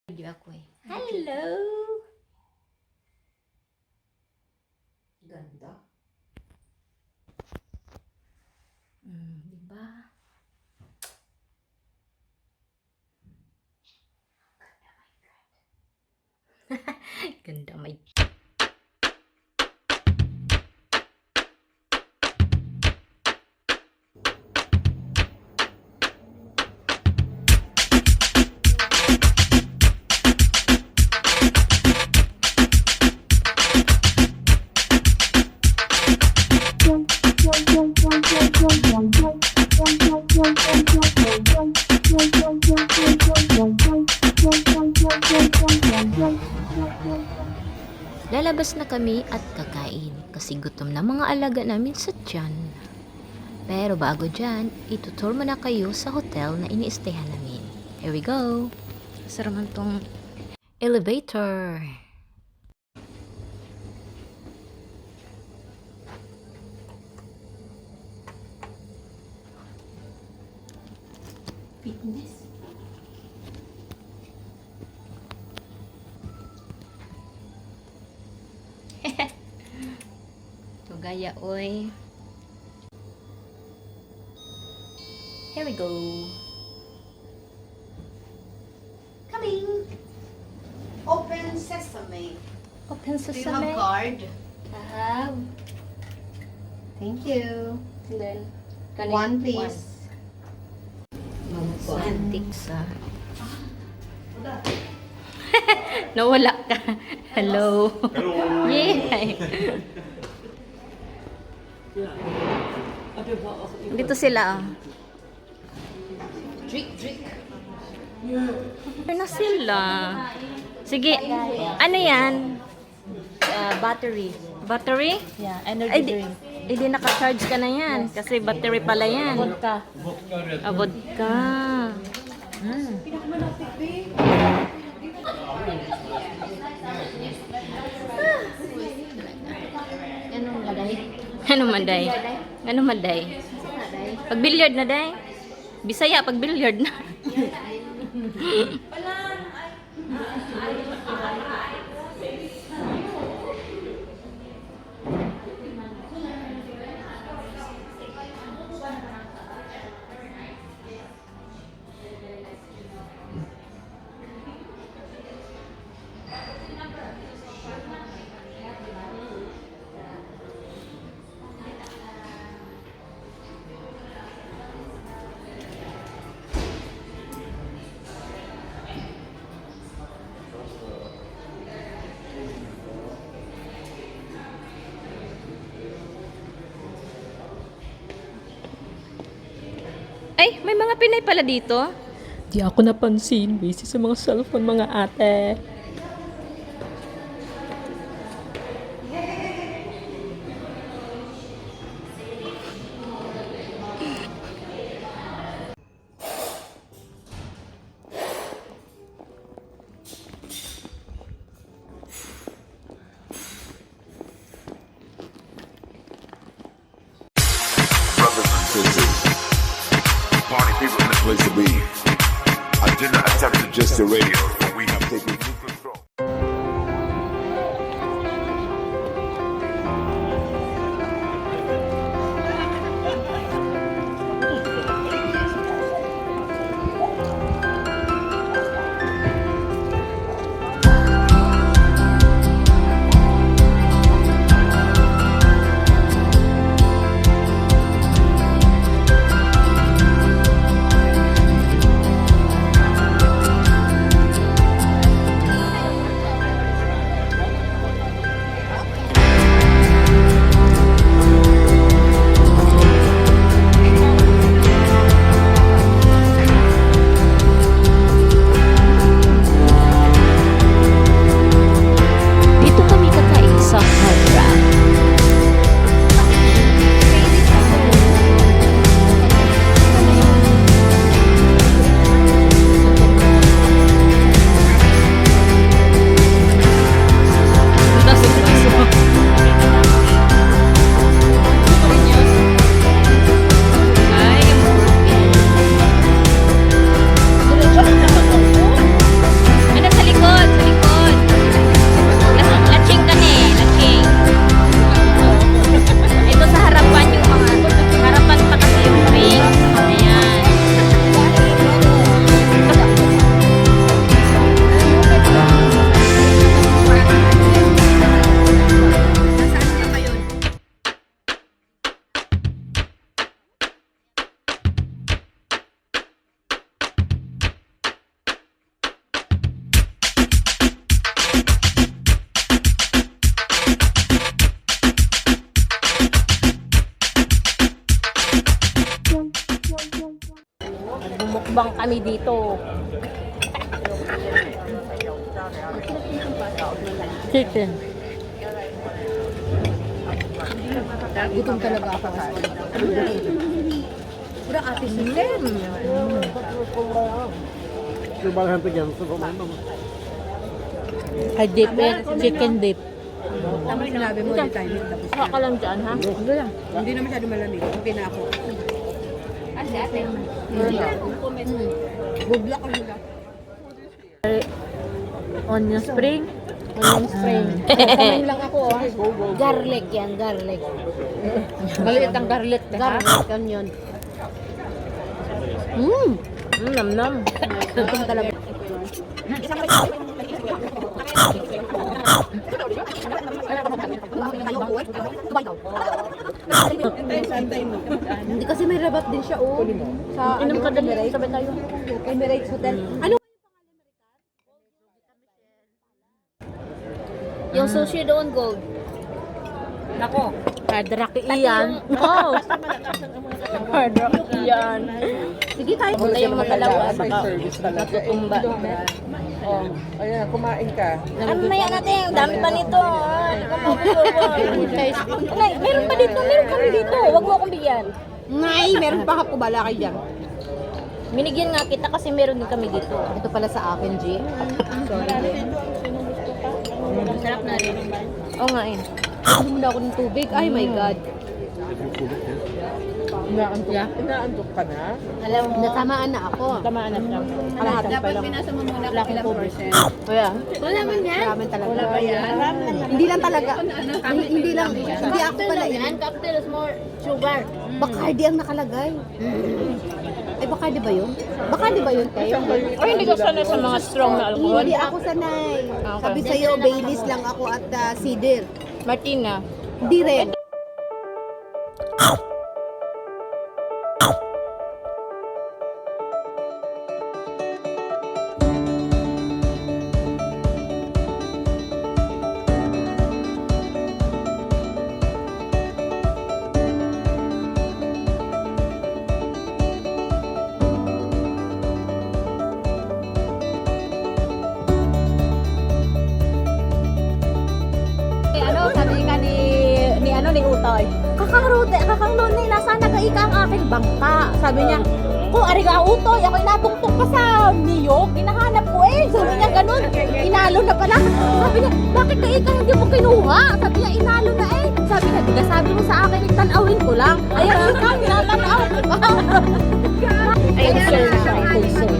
Video ako eh. Hello! Ganda. Diba? Ganda my God. Lalabas na kami at kakain kasi gutom na mga alaga namin sa tiyan. Pero bago dyan, itutour mo na kayo sa hotel na iniistehan namin. Here we go! Saraman tong elevator. Fitness. Gaya oy. Here we go. Coming. Open sesame. Open Do you have sesame. card? I have. Thank you. And then, One please. So, antiques Nawala ka. Hello. Hello. Yay. Dito sila. Drink. Ano na sila? Sige. Ano yan? Battery. Battery? Yeah, Ay, energy di, drink. di naka-charge ka na yan. Kasi battery pala yan. Vodka. Vodka. Anong laday? Ano maday? Ano maday? Pag billiard na day? Bisaya pag billiard na. Ay, may mga Pinay pala dito. Di ako napansin. Busy sa mga cellphone, mga ate. Brothers and sisters, party people in the place to be. I did not attempt to just the radio, but we have taken full control. mukbang kami dito. Chicken. Gutom talaga ako. Pura ate Susan. I dip it. Chicken dip. Tama sinabi mo, di tayo tapos. Saka ka lang dyan, ha? Hindi lang. Hindi na masyado malamig. Okay na ako. Bubla ko nila. Onion spring. Onion spring. Kamay lang ako, ah. Garlic yan, garlic. Maliit ang garlic, ha? Garlic, onion. Nam-nam. Gutom talaga. Hindi kasi may rabat din siya, oh. Sa Inom ka dali, sabay tayo. Emirates Hotel. Ano? Yung sushi doon, gold. Nako. Hard rock iyan. Oh. Hard rock iyan. Sige tayo. Punta yung mga dalawa. Natutumba. Oh. Ayan, kumain ka. Ano na yan natin? Ang dami pa nito. Meron pa dito. Meron kami dito. Huwag mo akong bigyan. Ngay, meron pa ako. Bala kayo dyan. Binigyan nga kita kasi meron din kami dito. Ito pala sa akin, G. Sorry. Sarap na rin. Oo nga eh. Ano muna ako ng tubig? Ay, my God. Inaantok ka na? Alam mo, Natamaan na ako. tamaan na siya. Dapat pinasa mo muna kung ilang percent. Kuya. Wala man yan. Ramen talaga. Wala ba yan? Hindi lang talaga. Hindi lang. Hindi ako pala yan. Cocktail is more sugar. Bacardi ang nakalagay. Ay, Bacardi ba yun? Bacardi ba yun, Tay? O hindi ka sanay sa mga strong na alcohol? Hindi ako sanay. Okay. Sabi sa'yo, Baileys lang ako at cider. Martina. Hindi rin. Sabi nga ni Utoy, kakangnon ni nasa nagaika ang aking bangka. Sabi niya, ko ariga Utoy, ako inatungtong pa sa niyog, hinahanap ko eh. Sabi niya ganun, inalo na pala. Sabi niya, bakit kaika hindi mo kinuha? Sabi niya, inalo na eh. Sabi niya, diga sabi mo sa akin, itanawin ko lang. Ayan, ikaw, tinatanaw ko pa. Concern siya, concern.